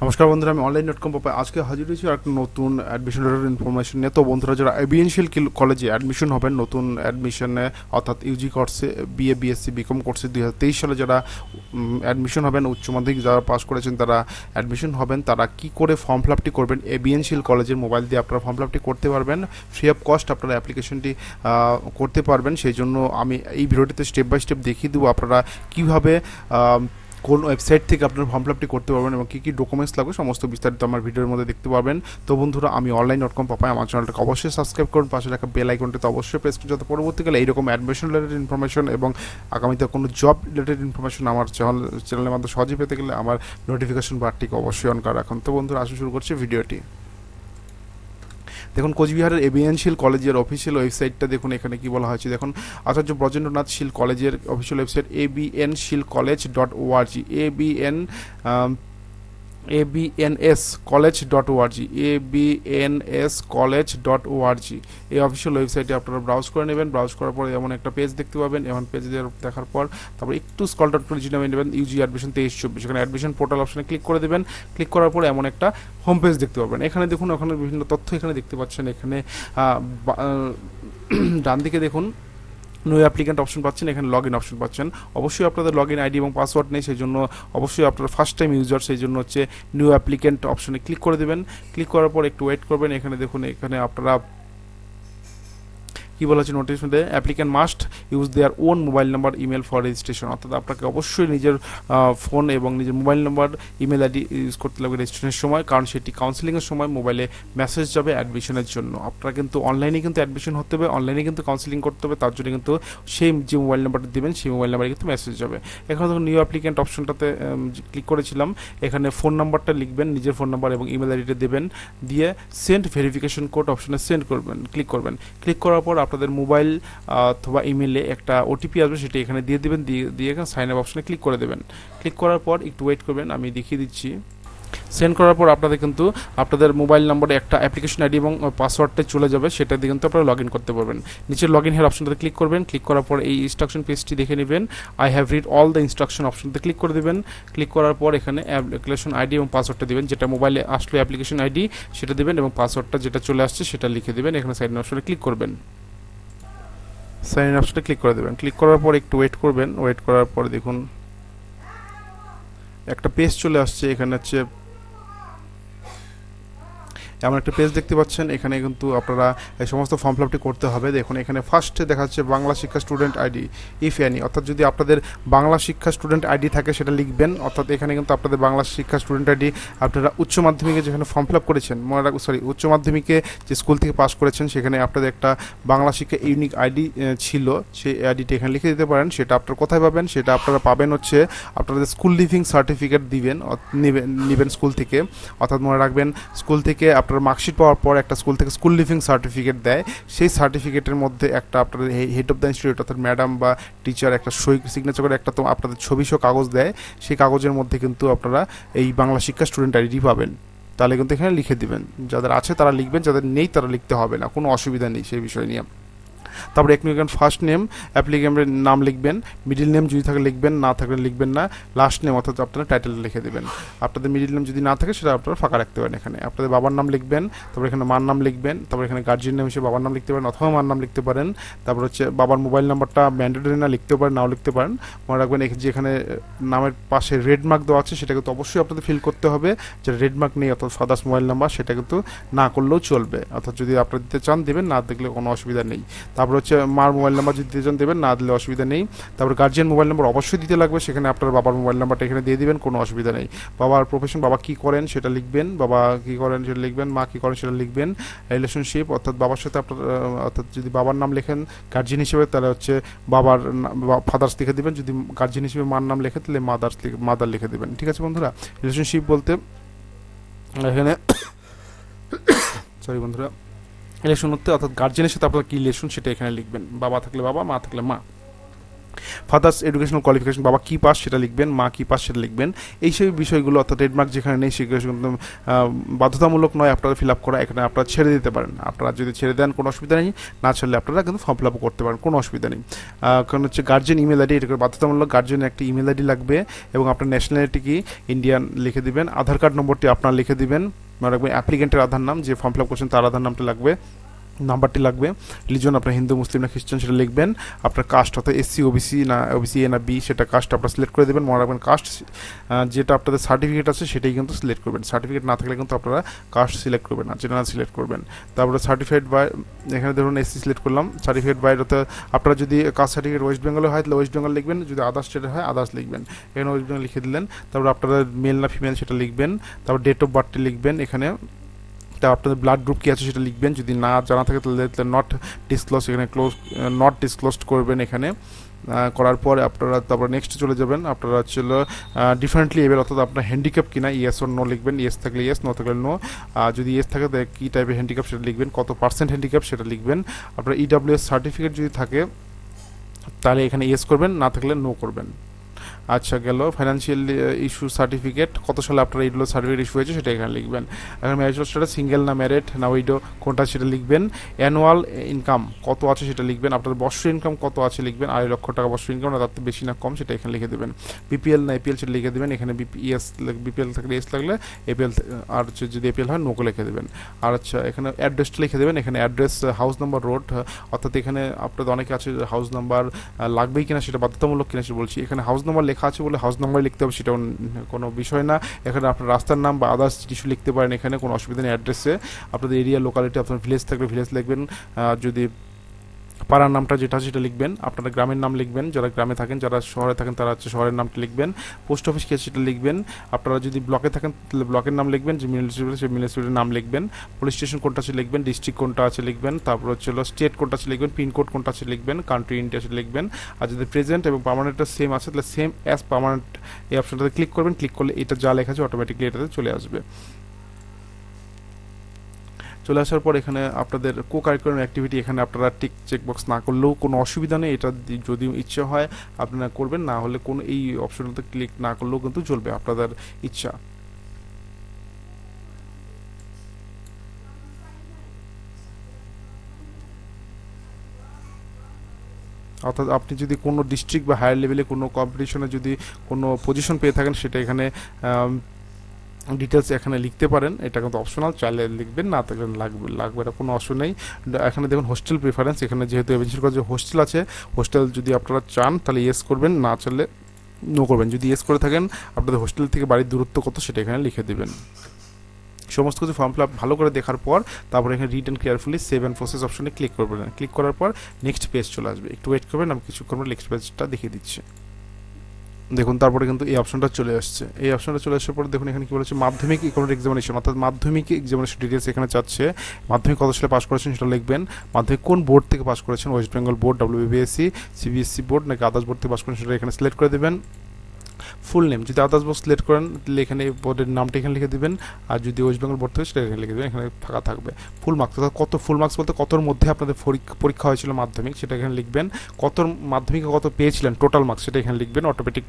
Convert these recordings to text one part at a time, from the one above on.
নমস্কার বন্ধুরা, আমি Online.com.প আজকে হাজির হয়েছি আর একটা নতুন অ্যাডমিশন লেটার ইনফরমেশন নিয়ে। তো বন্ধুরা, যারা ABN কলেজে অ্যাডমিশন হবেন নতুন অ্যাডমিশনে, অর্থাৎ ইউজি কোর্সে বিএ বিএসসি বিকম কোর্সে 2023 সালে যারা অ্যাডমিশন হবেন, উচ্চ মাধ্যমিক যারা পাস করেছেন তারা অ্যাডমিশন হবেন, তারা কি করে ফর্ম ফিল আপটি করবেন ABN কলেজের মোবাইল দিয়ে আপনারা ফর্ম ফিল আপটি করতে পারবেন। ফ্রি অফ কস্ট আপনারা অ্যাপ্লিকেশনটি করতে পারবেন। সেই জন্য আমি এই ভিডিওটিতে স্টেপ বাই স্টেপ দেখিয়ে দেবো আপনারা কীভাবে কোন ওয়েবসাইট থেকে আপনার ফর্ম ফিল আপটি করতে পারবেন এবং কী কী ডকুমেন্টস লাগবে সমস্ত বিস্তারিত আমার ভিডিওর মধ্যে দেখতে পাবেন। তো বন্ধুরা, আমি Online.com.প আমার চ্যানেলটাকে অবশ্যই সাবস্ক্রাইব করুন, পাশে রাখা বেল আইকনটিতে অবশ্যই প্রেস করুন, যাতে পরবর্তীকালে এইরকম অ্যাডমিশন রিলেটেড ইনফরমেশন এবং আগামীতে কোনো জব রিলেটেড ইনফরমেশন আমার চ্যানেলের মাধ্যমে সহজে পেতে গেলে আমার নোটিফিকেশন বারটিকে অবশ্যই অন করে রাখুন। তো বন্ধুরা, আসুন শুরু করছি ভিডিওটি। দেখুন, কোচবিহারের ABN কলেজের অফিসিয়াল ওয়েবসাইটটা দেখুন। এখানে কি বলা হয়েছে দেখুন, আচার্য ব্রজেন্দ্রনাথ শীল কলেজের official website abnshillcollege.org, abnscollege.org, abnscollege.org। এই অফিসিয়াল ওয়েবসাইটে আপনারা ব্রাউজ করে নেবেন। ব্রাউজ করার পর এমন একটা পেজ দেখতে পাবেন। এমন পেজ দেখার পর তারপর একটু স্ক্রল ডাউন করে নামিয়ে নেবেন ইউজি অ্যাডমিশন 23-24, এখানে অ্যাডমিশন পোর্টাল অপশনে ক্লিক করে দেবেন। ক্লিক করার পর এমন একটা হোম পেজ দেখতে পাবেন। এখানে দেখুন, ওখানে বিভিন্ন তথ্য এখানে দেখতে পাচ্ছেন। এখানে ডান দিকে দেখুন নিউ অ্যাপ্লিক্যান্ট অপশন পাচ্ছেন, এখানে লগ ইন অপশন পাচ্ছেন। অবশ্যই আপনাদের লগ ইন আইডি এবং পাসওয়ার্ড নেই, সেই জন্য অবশ্যই আপনারা ফার্স্ট টাইম ইউজার, সেই জন্য হচ্ছে নিউ অ্যাপ্লিক্যান্ট অপশনে ক্লিক করে দেবেন। ক্লিক করার পর একটু ওয়েট করবেন। এখানে দেখুন, এখানে আপনারা কি বলা হচ্ছে নোটিফিকেশনে, applicant must use their own mobile number email for registration, অর্থাৎ আপনাকে অবশ্যই নিজের ফোন এবং নিজের mobile number email ID use করতে লাগবে রেজিস্ট্রেশনের সময়, কারণ সেটি কাউন্সিলিংয়ের সময় মোবাইলে মেসেজ যাবে অ্যাডমিশনের জন্য। আপনারা কিন্তু অনলাইনে কিন্তু অ্যাডমিশন হতে হবে, অনলাইনে কিন্তু কাউন্সিলিং করতে হবে, তার জন্য কিন্তু সেই যে মোবাইল নাম্বারটা দেবেন সেই মোবাইল নাম্বারে কিন্তু মেসেজ যাবে। এখানে দেখুন নিউ অ্যাপ্লিক্যান্ট অপশনটাতে ক্লিক করেছিলাম। এখানে ফোন নাম্বারটা লিখবেন, নিজের ফোন নাম্বার এবং ইমেল আইডিটা দেবেন, দিয়ে সেন্ড ভেরিফিকেশন কোড অপশনে সেন্ড করবেন, ক্লিক করবেন। ক্লিক করার পর আপনাদের মোবাইল অথবা ইমেলে একটা ওটিপি আসবে, সেটা এখানে দিয়ে দেবেন। দিয়ে এখানে সাইন আপ অপশনে ক্লিক করে দেবেন। ক্লিক করার পর একটু ওয়েট করবেন, আমি দেখিয়ে দিচ্ছি। সেন্ড করার পর আপনাদের কিন্তু আপনাদের মোবাইল নম্বরে একটা অ্যাপ্লিকেশন আইডি এবং পাসওয়ার্ডটা চলে যাবে, সেটা দিয়ে কিন্তু আপনারা লগ ইন করতে পারবেন। নিচের লগ ইন হেয়ার অপশনটাতে ক্লিক করবেন। ক্লিক করার পর এই ইনস্ট্রাকশন পেজটি দেখে নেবেন। I have read all the instruction অপশনতে ক্লিক করে দেবেন। ক্লিক করার পর এখানে অ্যাপ্লিকেশন আইডি এবং পাসওয়ার্ডটা দেবেন, যেটা মোবাইলে আসলে অ্যাপ্লিকেশন আইডি সেটা দেবেন এবং পাসওয়ার্ডটা যেটা চলে আসছে সেটা লিখে দেবেন। এখানে সাইন ইন অপশনে ক্লিক করবেন, সাইন ইন অপশনে ক্লিক করে দেবেন। ক্লিক করার পর একটু ওয়েট করবেন। ওয়েট করার পর দেখুন একটা পেজ চলে আসছে। এখানে হচ্ছে এমন একটা পেজ দেখতে পাচ্ছেন। এখানে কিন্তু আপনারা এই সমস্ত ফর্ম ফিল আপটি করতে হবে। দেখুন, এখানে ফার্স্টে দেখা যাচ্ছে বাংলা শিক্ষা স্টুডেন্ট আইডি ইফ এনি, অর্থাৎ যদি আপনাদের বাংলা শিক্ষা স্টুডেন্ট আইডি থাকে সেটা লিখবেন। অর্থাৎ এখানে কিন্তু আপনাদের বাংলা শিক্ষা স্টুডেন্ট আইডি আপনারা উচ্চ মাধ্যমিকে যেখানে ফর্ম ফিল আপ করেছেন, উচ্চ মাধ্যমিকে যে স্কুল থেকে পাস করেছেন সেখানে আপনাদের একটা বাংলা শিক্ষা ইউনিক আইডি ছিল, সেই আইডিটি এখানে লিখে দিতে পারেন। সেটা আপনারা কোথায় পাবেন? সেটা আপনারা পাবেন হচ্ছে আপনাদের স্কুল লিভিং সার্টিফিকেট নেবেন স্কুল থেকে। অর্থাৎ মনে রাখবেন, স্কুল থেকে আপনার মার্কশিট পাওয়ার পর একটা স্কুল থেকে স্কুল লিভিং সার্টিফিকেট দেয়। সেই সার্টিফিকেটের মধ্যে একটা আপনাদের হেড অফ দ্য ইনস্টিটিউট অর্থাৎ ম্যাডাম বা টিচার একটা সই সিগনেচার করে একটা তো আপনাদের ছবিসহ কাগজ দেয়। সেই কাগজের মধ্যে কিন্তু আপনারা এই বাংলা শিক্ষা স্টুডেন্ট আইডি পাবেন। তাহলে কিন্তু এখানে লিখে দিবেন, যাদের আছে তারা লিখবেন, যাদের নেই তারা লিখতে হবে না, কোনো অসুবিধা নেই সেই বিষয় নিয়ে। তারপরে এখানে ফার্স্ট নেম অ্যাপ্লিকেন্টের নাম লিখবেন, মিডিল নেম যদি থাকে লিখবেন, না থাকলে লিখবেন না, লাস্ট নেম অর্থাৎ আপনারা টাইটেল লিখে দেবেন। আপনাদের মিডিল নেম যদি না থাকে সেটা আপনারা ফাঁকা রাখতে পারেন। এখানে আপনাদের বাবার নাম লিখবেন, তারপর এখানে মার নাম লিখবেন, তারপর এখানে গার্জিয়ান নেম হিসেবে বাবার নাম লিখতে পারেন অথবা মার নাম লিখতে পারেন। তারপর হচ্ছে বাবার মোবাইল নাম্বারটা ম্যান্ডেটরি না, লিখতেও পারেন নাও লিখতে পারেন। মনে রাখবেন যেখানে নামের পাশে রেড মার্ক দেওয়া আছে সেটা কিন্তু অবশ্যই আপনাদের ফিল করতে হবে। যে রেড মার্ক নেই অর্থাৎ ফাদার্স মোবাইল নাম্বার, সেটা কিন্তু না করলেও চলবে। অর্থাৎ যদি আপনারা দিতে চান দেবেন, না দেখলে কোনো অসুবিধা নেই। তারপর হচ্ছে মার মোবাইল নাম্বার যদি দিতে চান দেবেন, না দিলে অসুবিধা নেই। তারপর গার্জিয়ান মোবাইল নাম্বার অবশ্যই দিতে লাগবে, সেখানে আপনার বাবার মোবাইল নাম্বারটা এখানে দিয়ে দিবেন, কোনো অসুবিধা নেই। বাবার প্রফেশন, বাবা কী করেন সেটা লিখবেন, বাবা কী করেন সেটা লিখবেন, মা কী করেন সেটা লিখবেন। রিলেশনশিপ অর্থাৎ বাবার সাথে আপনার অর্থাৎ যদি বাবার নাম লেখেন গার্জিয়ান হিসেবে তাহলে হচ্ছে বাবার ফাদার্স লিখে দেবেন, যদি গার্জিয়ান হিসেবে মার নাম লেখে তাহলে মাদার লিখে দেবেন। ঠিক আছে বন্ধুরা, রিলেশনশিপ বলতে এখানে সরি বন্ধুরা, রিলেশন হতে অর্থাৎ গার্জিয়ানের সাথে আপনার কী রিলেশন সেটা এখানে লিখবেন, বাবা থাকলে বাবা, মা থাকলে মা। ফাদার্স এডুকেশনাল কোয়ালিফিকেশন, বাবা কী পাস সেটা লিখবেন, মা কী পাস সেটা লিখবেন। এইসব বিষয়গুলো অর্থাৎ ট্রেডমার্ক যেখানে নেই সেগুলো কিন্তু বাধ্যতামূলক নয় আপনারা ফিল আপ করা, এখানে আপনারা ছেড়ে দিতে পারেন। আপনারা যদি ছেড়ে দেন কোনো অসুবিধা নেই, না ছাড়লে আপনারা কিন্তু ফর্ম ফিল আপ করতে পারেন, কোনো অসুবিধা নেই। কারণ হচ্ছে গার্জেন ইমেল আইডি, এটা বাধ্যতামূলক গার্জেনের একটি ইমেল আইডি লাগবে এবং আপনার ন্যাশনালিটি কি ইন্ডিয়ান লিখে দিবেন। আধার কার্ড নম্বরটি আপনার লিখে দিবেন, মনে রাখবেন অ্যাপ্লিকেন্টের আধার নাম, যে ফর্ম ফিল আপ করছেন তার আধার নামটা লাগবে, নাম্বারটি লাগবে। রিলিজন আপনার হিন্দু মুসলিম না খ্রিস্টান সেটা লিখবেন। আপনার কাস্ট অর্থাৎ এসসি ওবিসি না ওবিসি এ না বি সেটা কাস্ট আপনার সিলেক্ট করে দেবেন। মনে রাখবেন কাস্ট যেটা আপনাদের সার্টিফিকেট আছে সেটাই কিন্তু সিলেক্ট করবেন, সার্টিফিকেট না থাকলে কিন্তু আপনারা কাস্ট সিলেক্ট করবেন না, জেনারেল সিলেক্ট করবেন। তারপরে সার্টিফাইড বাই, এখানে ধরুন এসসি সিলেক্ট করলাম, সার্টিফাইড বাই অর্থাৎ আপনারা যদি কাস্ট সার্টিফিকেট ওয়েস্ট বেঙ্গলে হয় তাহলে ওয়েস্ট বেঙ্গল লিখবেন, যদি আদার্স স্টেটে হয় আদার্স লিখবেন। এখানে ওয়েস্ট বেঙ্গল লিখে দিলেন। তারপরে আপনারা মেল না ফিমেল সেটা লিখবেন। তারপর ডেট অফ বার্থটি লিখবেন এখানে। তা আপনাদের ব্লাড গ্রুপ কী আছে সেটা লিখবেন, যদি না জানা থাকে তাহলে নট ডিসক্লোজ, এখানে নট ডিসক্লোজড করবেন এখানে। করার পরে আপনারা তারপর নেক্সট চলে যাবেন। আপনারা ছিল ডিফারেন্টলি এবেল অর্থাৎ আপনার হ্যান্ডিক্যাপ কিনা, ইয়েস ওর নো লিখবেন, ইয়েস থাকলে ইয়েস, নো থাকলে নো। যদি ইয়েস থাকে তাহলে কী টাইপের হ্যান্ডিক্যাপ সেটা লিখবেন, কত পার্সেন্ট হ্যান্ডিক্যাপ সেটা লিখবেন। আপনার ইডাব্লিউএস সার্টিফিকেট যদি থাকে তাহলে এখানে ইয়েস করবেন, না থাকলে নো করবেন। আচ্ছা গেল ফাইন্যান্সিয়াল ইস্যু সার্টিফিকেট, কত সালে আপনার এইগুলো সার্টিফিকেট ইস্যু হয়েছে সেটা এখানে লিখবেন। এখন ম্যারেজ স্ট্যাটাস সিঙ্গেল না ম্যারেড না উইডো কোনটা সেটা লিখবেন। অ্যানুয়াল ইনকাম কত আছে সেটা লিখবেন, আপনার বর্ষ ইনকাম কত আছে লিখবেন, 2.5 লক্ষ টাকা বর্ষ ইনকাম, না তার থেকে বেশি না কম সেটা এখানে লিখে দেবেন। বিপিএল না এপিএল সেটা লিখে দেবেন এখানে, বিপিএল থাকলে এস লাগলে, এপিএল আর যদি এপিএল হয় নোকে লিখে দেবেন। আর আচ্ছা এখানে অ্যাড্রেসটা লিখে দেবেন, এখানে অ্যাড্রেস হাউস নাম্বার রোড, অর্থাৎ এখানে আপনাদের অনেকে আছে হাউস নাম্বার লাগবেই কিনা সেটা বাধ্যতামূলক কিনা সেটা বলছি। এখানে হাউস নাম্বার লেখা আছে বলে হাউস নাম্বার লিখতে হবে সেটা কোনো বিষয় না। এখানে আপনার রাস্তার নাম বা আদার্স কিছু লিখতে পারেন, এখানে কোনো অসুবিধা নেই। অ্যাড্রেসে আপনাদের এরিয়া লোকালিটি, আপনার ভিলেজ থাকলে ভিলেজ লিখবেন, যদি পাড়ার নামটা যেটা সেটা লিখবেন। আপনারা গ্রামের নাম লিখবেন, যারা গ্রামে থাকেন, যারা শহরে থাকেন তারা হচ্ছে শহরের নামটা লিখবেন। পোস্ট অফিস কে সেটা লিখবেন। আপনারা যদি ব্লকে থাকেন তাহলে ব্লকের নাম লিখবেন, যে মিউনিসিপ্যালিটি সেই মিউনিসিপ্যালিটির নাম লিখবেন। পুলিশ স্টেশন কোনটা আছে লিখবেন, ডিস্ট্রিক্ট কোনটা আছে লিখবেন, তারপর হচ্ছে স্টেট কোনটা আছে লিখবেন, পিনকোড কোনটা আছে লিখবেন, কান্ট্রি ইন্ডিয়া সেটা লিখবেন। আর যদি প্রেজেন্ট এবং পার্মানেন্টটা সেম আছে তাহলে সেম অ্যাজ পার্মানেন্ট এই অপশনটাতে ক্লিক করবেন। ক্লিক করলে এটা যা লেখা আছে অটোমেটিকলি এটাতে চলে আসবে। চলে আসার পর এখানে আপনাদের কো কারিকুলাম অ্যাক্টিভিটি, এখানে আপনারা টিক চেকবক্স না করলেও কোনো অসুবিধা নেই, এটা যদি ইচ্ছা হয় আপনারা করবেন, না হলে কোনো এই অপশনটাতে ক্লিক না করলেও কিন্তু চলবে, আপনাদের ইচ্ছা। অর্থাৎ আপনি যদি কোনো ডিস্ট্রিক্ট বা হায়ার লেভেলে কোনো কম্পিটিশনে যদি কোনো পজিশন পেয়ে থাকেন সেটা এখানে ডিটেলস এখানে লিখতে পারেন, এটা কিন্তু অপশনাল, চাইলে লিখবেন, না থাকলে লাগবে এটা কোনো অপশন নেই। এখানে দেখুন হোস্টেল প্রিফারেন্স, এখানে যেহেতু এজেন্সির কাছে হোস্টেল আছে, হোস্টেল যদি আপনারা চান তাহলে ইয়েস করবেন, না চাইলে নো করবেন। যদি ইয়েস করে থাকেন আপনাদের হোস্টেল থেকে বাড়ির দূরত্ব কত সেটা এখানে লিখে দেবেন। সমস্ত কিছু ফর্ম ফিল আপ ভালো করে দেখার পর তারপরে এখানে read and carefully save and process অপশনে ক্লিক করবেন। ক্লিক করার পর নেক্সট পেজ চলে আসবে, একটু ওয়েট করবেন, আমি কিছুক্ষণ নেক্সট পেজটা দেখিয়ে দিচ্ছি। দেখুন তারপরে কিন্তু এই অপশনটা চলে আসছে। এই অপশনটা চলে আসার পর দেখুন এখানে কি বলেছে, মাধ্যমিক ইকোনমিক এক্সামিনেশন, অর্থাৎ মাধ্যমিক এক্সামিনেশন ডিটেলস এখানে চাচ্ছে। মাধ্যমিক কত সালে পাস করেছেন সেটা লিখবেন। মাধ্যমিক কোন বোর্ড থেকে পাস করেছেন, West Bengal board, WBSC, CBSE board নাকি আদার্স বোর্ড থেকে পাস করেছেন সেটা এখানে সিলেক্ট করে দেবেন। ফুল নেম যদি আদার্স বোর্ড সিলেক্ট করেন তাহলে এখানে বোর্ডের নামটা এখানে লিখে দেবেন, আর যদি ওয়েস্ট বেঙ্গল বোর্ড থেকে সেটা এখানে লিখে দেবেন, এখানে ফাঁকা থাকবে। ফুল মার্কস অর্থাৎ কত, ফুল মার্কস বলতে কতর মধ্যে আপনাদের পরীক্ষা হয়েছিল মাধ্যমিক সেটা এখানে লিখবেন। কতর মাধ্যমিকে কত পেয়েছিলেন টোটাল মার্কস সেটা এখানে লিখবেন, অটোমেটিক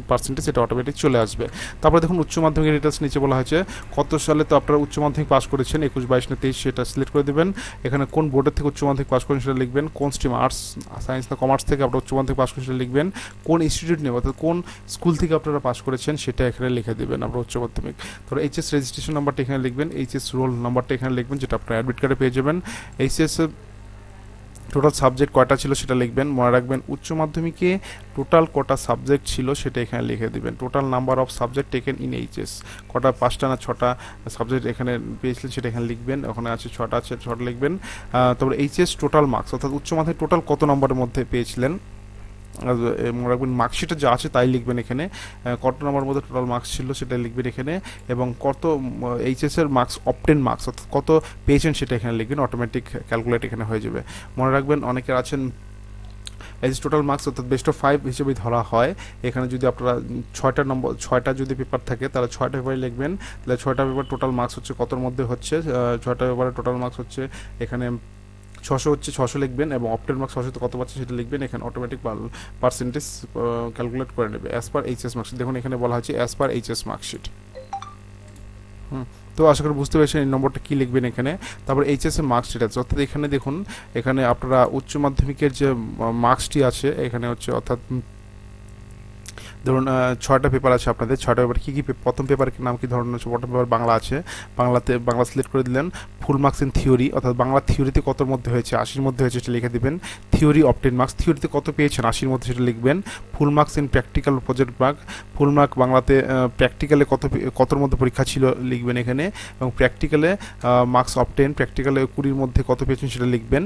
পার্সেন্টেজ সেটা অটোমেটিক চলে আসবে। তারপরে দেখুন উচ্চ মাধ্যমিকের ডিটেলস নিচে বলা হয়েছে কত সালে তো আপনারা উচ্চ মাধ্যমিক পাস করেছেন, 21, 22 না 23 সেটা সিলেক্ট করে দেবেন। এখানে কোন বোর্ডের থেকে উচ্চ মাধ্যমিক পাস করেছেন সেটা লিখবেন। কোন স্ট্রিম, আর্টস, সায়েন্স না কমার্স থেকে আপনারা উচ্চ মাধ্যমিক পাস করেছেন সেটা লিখবেন। কোন ইনস্টিটিউট নিয়ে অর্থাৎ কোন স্কুল থেকে আপনারা পাস করেছেন সেটা এখানে লিখে দেবেন আপনার উচ্চ মাধ্যমিক। তারপর এইচএস রেজিস্ট্রেশন নাম্বারটা এখানে লিখবেন, এইচএস রোল নাম্বারটা এখানে লিখবেন, যেটা আপনার অ্যাডমিট কার্ডে পেয়ে যাবেন। এইচএস টোটাল সাবজেক্ট কয়টা ছিল সেটা লিখবেন। মনে রাখবেন উচ্চ মাধ্যমিকে টোটাল কটা সাবজেক্ট ছিল সেটা এখানে লিখে দেবেন। Total number of subject taken in HS, কটা 5টা না 6টা সাবজেক্ট এখানে পেয়েছিলেন সেটা এখানে লিখবেন। ওখানে আছে 6টা আছে 6টা লিখবেন। তারপর এইচএস টোটাল মার্কস অর্থাৎ উচ্চ মাধ্যমিক টোটাল কত নম্বরের মধ্যে পেয়েছিলেন, মনে রাখবেন মার্কশিটে যা আছে তাই লিখবেন এখানে। কত নম্বর মধ্যে টোটাল মার্কস ছিল সেটা লিখবেন এখানে, এবং কত এইচএসের মার্কস অবটেন মার্কস অর্থাৎ কত পেয়েছেন সেটা এখানে লিখবেন, অটোমেটিক ক্যালকুলেট এখানে হয়ে যাবে। মনে রাখবেন অনেকের আছেন এইচ টোটাল মার্কস অর্থাৎ বেস্ট অফ 5 হিসেবে ধরা হয়। এখানে যদি আপনারা 6টা যদি পেপার থাকে তাহলে 6টা পেপারে লিখবেন, তাহলে 6টা পেপার টোটাল মার্কস হচ্ছে কতর মধ্যে হচ্ছে, 6টা পেপারের টোটাল মার্কস হচ্ছে এখানে 600 হচ্ছে 600 লিখবেন এবং অপটেন মার্কস 600 কত পাচ্ছে সেটা লিখবেন। এখানে অটোমেটিক পার্সেন্টেজ ক্যালকুলেট করে নেবে অ্যাজ পার এইচএস মার্কশিট। দেখুন এখানে বলা হচ্ছে অ্যাজ পার এইচএস মার্কশিট। তো আশা করি বুঝতে পেরেছেন এই নম্বরটা কী লিখবেন এখানে। তারপর এইচএসের মার্কশিট আছে, অর্থাৎ এখানে দেখুন এখানে আপনারা উচ্চ মাধ্যমিকের যে মার্কসটি আছে এখানে হচ্ছে, অর্থাৎ ধরুন 6টা পেপার আছে আপনাদের, 6টা পেপার কী কী, প্রথম পেপারের নাম কি, ধরুন হচ্ছে প্রথম পেপার বাংলা আছে, বাংলা সিলেক্ট করে দিলেন। ফুল মার্কস ইন থিওরি, অর্থাৎ বাংলা থিওরিতে কতর মধ্যে হয়েছে, 80-র মধ্যে হয়েছে সেটা লিখে দেবেন। থিওরি অপটেন মার্কস, থিওরিতে কত পেয়েছেন, 80-র মধ্যে সেটা লিখবেন। Full marks in practical project mark, full mark বাংলাতে প্র্যাকটিক্যালে কতর মধ্যে পরীক্ষা ছিল লিখবেন এখানে, এবং প্র্যাকটিক্যালে মার্কস অপটেন, প্র্যাকটিক্যালে 20-র মধ্যে কত পেয়েছেন সেটা লিখবেন।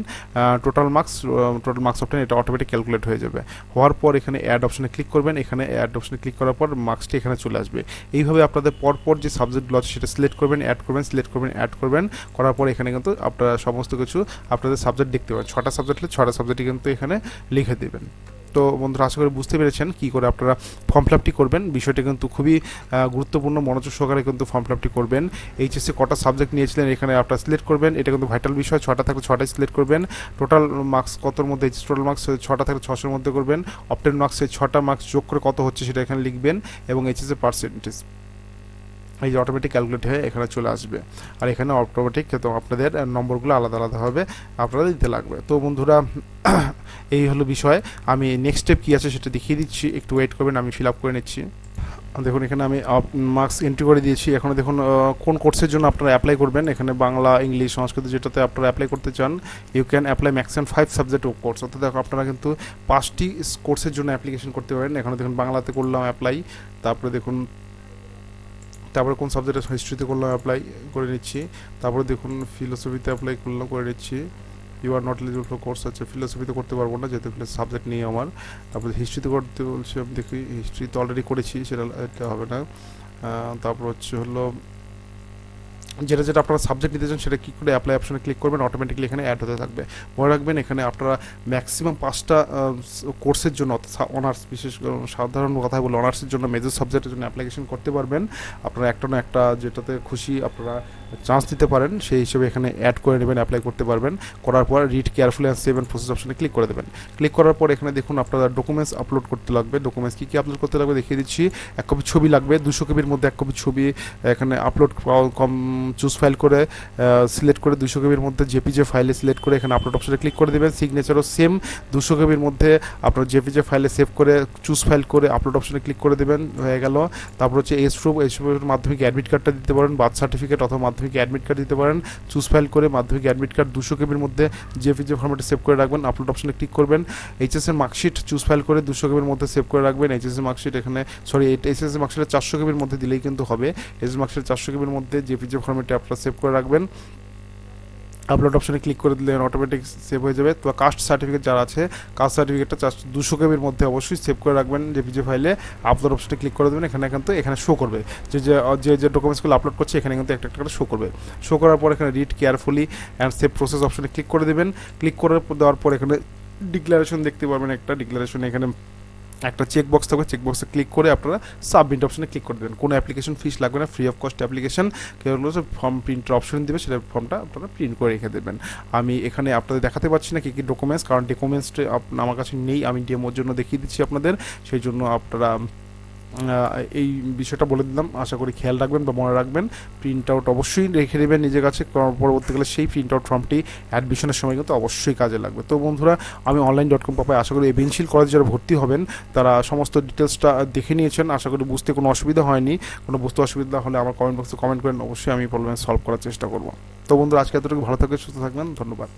টোটাল মার্কস অপটেন, এটা অটোমেটিক ক্যালকুলেট হয়ে যাবে। হওয়ার পর এখানে অ্যাড অপশনে ক্লিক করবেন, এখানে অ্যাড অপশনে ক্লিক করার পর মার্কসটি এখানে চলে আসবে। এইভাবে আপনাদের পরপর যে সাবজেক্টগুলো আছে সেটা সিলেক্ট করবেন, অ্যাড করবেন, সিলেক্ট করবেন, অ্যাড করবেন, করার পর এখানে কিন্তু আপনারা সমস্ত কিছু আপনাদের সাবজেক্ট দেখতে পাবেন। 6টা সাবজেক্ট হলে 6টা সাবজেক্টই কিন্তু এখানে লিখে দেবেন। তো বন্ধুরা আশা করি বুঝতে পেরেছেন কী করে আপনারা ফর্ম ফিল আপটি করবেন। বিষয়টি কিন্তু খুবই গুরুত্বপূর্ণ, মনোযোগ সহকারে কিন্তু ফর্ম ফিল আপটি করবেন। এইচএসসি কটা সাবজেক্ট নিয়েছিলেন এখানে আপনারা সিলেক্ট করবেন, এটা কিন্তু ভাইটাল বিষয়। 6টা থাকলে 6টাই সিলেক্ট করবেন। টোটাল মার্কস কতর মধ্যে, টোটাল মার্কস 6টা থাকলে 600-র মধ্যে করবেন। অপটেন মার্কস সেই 6টা মার্কস যোগ করে কত হচ্ছে সেটা এখানে লিখবেন, এবং এইচএসসি পার্সেন্টেজ এই যে অটোমেটিক ক্যালকুলেট হয়ে এখানে চলে আসবে। আর এখানে অটোমেটিক তো আপনাদের নম্বরগুলো আলাদা আলাদাভাবে আপনারা দিতে লাগবে। তো বন্ধুরা এই হলো বিষয়। আমি নেক্সট স্টেপ কী আছে সেটা দেখিয়ে দিচ্ছি, একটু ওয়েট করবেন, আমি ফিল আপ করে নিচ্ছি। দেখুন এখানে আমি মার্কস এন্ট্রি করে দিয়েছি। এখন দেখুন কোন কোর্সের জন্য আপনারা অ্যাপ্লাই করবেন। এখানে বাংলা, ইংলিশ, সংস্কৃত যেটাতে আপনারা অ্যাপ্লাই করতে চান, you can apply maximum 5 subject ও কোর্স, অর্থাৎ দেখো আপনারা কিন্তু 5টি কোর্সের জন্য অ্যাপ্লিকেশন করতে পারেন। এখানে দেখুন বাংলাতে করলাম অ্যাপ্লাই, তারপরে কোন সাবজেক্টে, হিস্ট্রিতে করলাম অ্যাপ্লাই করে নিচ্ছি। তারপরে দেখুন ফিলোসফিতে অ্যাপ্লাই করলাম, করে নিচ্ছি। You are not eligible for course আছে, ফিলোসফিতে করতে পারবো না যেহেতু সাবজেক্ট নেই আমার। তারপরে হিস্ট্রিতে করতে বলছি, আমি দেখি হিস্ট্রি তো অলরেডি করেছি, সেটা এটা হবে না। তারপর হলো যেটা আপনারা সাবজেক্ট নিতে চান সেটা কী করে অ্যাপ্লাই অপশনে ক্লিক করবেন, অটোমেটিকলি এখানে অ্যাড হতে থাকবে। মনে রাখবেন এখানে আপনারা ম্যাক্সিমাম 5টা কোর্সের জন্য, অনার্স, বিশেষ সাধারণ কথায় বলে অনার্সের জন্য, মেজর সাবজেক্টের জন্য অ্যাপ্লিকেশন করতে পারবেন। আপনারা একটা না একটা যেটাতে খুশি আপনারা চান্স দিতে পারেন, সেই হিসেবে এখানে অ্যাড করে নেবেন, অ্যাপ্লাই করতে পারবেন। করার পর read carefully and save and process অপশনে ক্লিক করে দেবেন। ক্লিক করার পর এখানে দেখুন আপনারা ডকুমেন্টস আপলোড করতে লাগবে। ডকুমেন্টস কী আপলোড করতে লাগবে দেখিয়ে দিচ্ছি। 1 কপি ছবি লাগবে, 200 কপির মধ্যে 1 কপি ছবি এখানে আপলোড চুজ ফাইল করে সিলেক্ট করে 200 কপির মধ্যে জেপিজে ফাইলে সিলেক্ট করে এখানে আপলোড অপশনে ক্লিক করে দেবেন। সিগনেচারও সেম 200 কপির মধ্যে আপনার জেপিজে ফাইলে সেভ করে চুজ ফাইল করে আপলোড অপশনে ক্লিক করে দেবেন, হয়ে গেল। তারপর হচ্ছে এসপ্রুফের মাধ্যমিক অ্যাডমিট কার্ডটা দিতে পারেন, বার্থ সার্টিফিকেট অথবা মাধ্যমিক অ্যাডমিট কার্ড দিতে পারেন। চুজ ফাইল করে মাধ্যমিক অ্যাডমিট কার্ড 200 কপির মধ্যে জেপিজে ফরম্যাটে সেভ করে রাখবেন, আপলোড অপশনে ক্লিক করবেন। এইচএসের মার্কশিট চুজ ফাইল করে 200 কপির মধ্যে সেভ করে রাখবেন। এইচএসের মার্কশিট এখানে এইচএসের মার্কশিটে 400 কপির মধ্যে দিলেই কিন্তু হবে। এইচএস মার্কশিট 400 কপির মধ্যে জেপিজে ফরম্যাটে আপনারা সেভ করে রাখবেন। আপলোড অপশনে ক্লিক করে দিলে অটোমেটিক সেভ হয়ে যাবে। তো কাস্ট সার্টিফিকেট যারা আছে, কাস্ট সার্টিফিকেটটা 200 কেবির মধ্যে অবশ্যই সেভ করে রাখবেন জেপিজি ফাইলে। আপলোড অপশনে ক্লিক করে দেবেন, এখানে কিন্তু এখানে শো করবে যে ডকুমেন্টসগুলো আপলোড করছে, এখানে কিন্তু একটা করে শো করবে। শো করার পর এখানে read carefully and save process অপশনে ক্লিক করে দেবেন। ক্লিক করে দেওয়ার পর এখানে ডিক্লারেশন দেখতে পারবেন, একটা ডিক্লারেশন এখানে একটা চেকবক্স থাকবে, চেকবক্সে ক্লিক করে আপনারা সাবমিট অপশনে ক্লিক করে দেবেন। কোনো অ্যাপ্লিকেশন ফিস লাগবে না, ফ্রি অফ কস্ট অ্যাপ্লিকেশন। কেউ ফর্ম প্রিন্টের অপশন দেবে, সেটা ফর্মটা আপনারা প্রিন্ট করে রেখে দেবেন। আমি এখানে আপনাদের দেখাতে পারছি না কী কী ডকুমেন্টস, কারণ ডকুমেন্টসটা আমার কাছে নেই, আমি ডেমোর জন্য দেখিয়ে দিচ্ছি আপনাদের। সেই জন্য আপনারা এই বিষয়টা বলে দিলাম, আশা করি খেয়াল রাখবেন বা মনে রাখবেন। প্রিন্ট আউট অবশ্যই রেখে দেবেন নিজের কাছে, পরবর্তীকালে সেই প্রিন্ট আউট ফর্মটি অ্যাডমিশনের সময় কিন্তু অবশ্যই কাজে লাগবে। তো বন্ধুরা আমি Online.com.প আশা করি ABN কলেজে যারা ভর্তি হবেন তারা সমস্ত ডিটেলসটা দেখে নিয়েছেন, আশা করি বুঝতে কোনো অসুবিধা হয়নি। কোনো বুঝতে অসুবিধা হলে আমার কমেন্ট বক্সে কমেন্ট করেন, অবশ্যই আমি প্রবলেম সলভ করার চেষ্টা করব। তো বন্ধুরা আজকে এতটুকু, ভালো থাকবেন, সুস্থ থাকবেন, ধন্যবাদ।